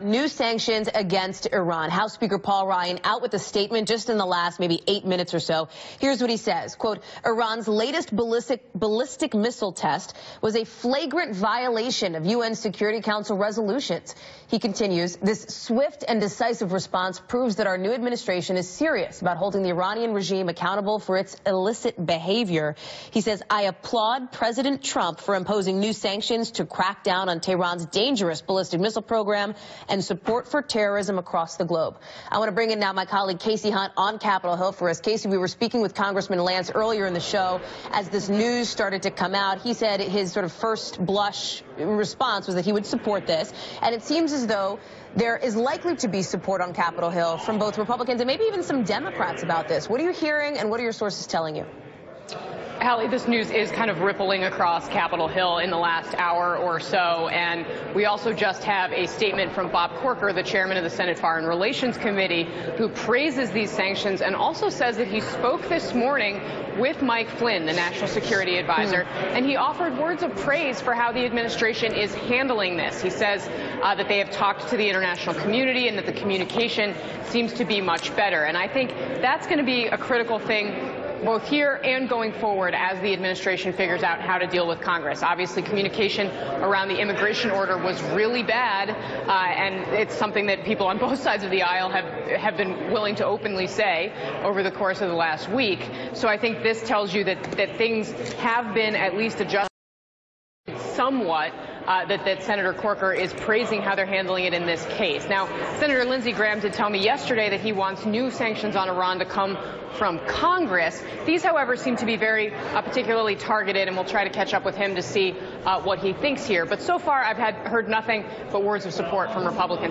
New sanctions against Iran. House Speaker Paul Ryan out with a statement just in the last maybe 8 minutes or so. Here's what he says, quote, Iran's latest ballistic missile test was a flagrant violation of UN Security Council resolutions. He continues, this swift and decisive response proves that our new administration is serious about holding the Iranian regime accountable for its illicit behavior. He says, I applaud President Trump for imposing new sanctions to crack down on Tehran's dangerous ballistic missile program and support for terrorism across the globe. I want to bring in now my colleague Casey Hunt on Capitol Hill for us. Casey, we were speaking with Congressman Lance earlier in the show as this news started to come out. He said his sort of first blush response was that he would support this. And it seems as though there is likely to be support on Capitol Hill from both Republicans and maybe even some Democrats about this. What are you hearing and what are your sources telling you? Hallie, this news is kind of rippling across Capitol Hill in the last hour or so, and we also just have a statement from Bob Corker, the chairman of the Senate Foreign Relations Committee, who praises these sanctions and also says that he spoke this morning with Mike Flynn, the National Security Advisor, and he offered words of praise for how the administration is handling this. He says that they have talked to the international community and that the communication seems to be much better. And I think that's going to be a critical thing both here and going forward as the administration figures out how to deal with Congress. Obviously, communication around the immigration order was really bad, and it's something that people on both sides of the aisle have been willing to openly say over the course of the last week. So I think this tells you that things have been at least adjusted somewhat, that Senator Corker is praising how they're handling it in this case. Now, Senator Lindsey Graham did tell me yesterday that he wants new sanctions on Iran to come from Congress. These, however, seem to be very particularly targeted, and we'll try to catch up with him to see what he thinks here. But so far, I've heard nothing but words of support from Republicans.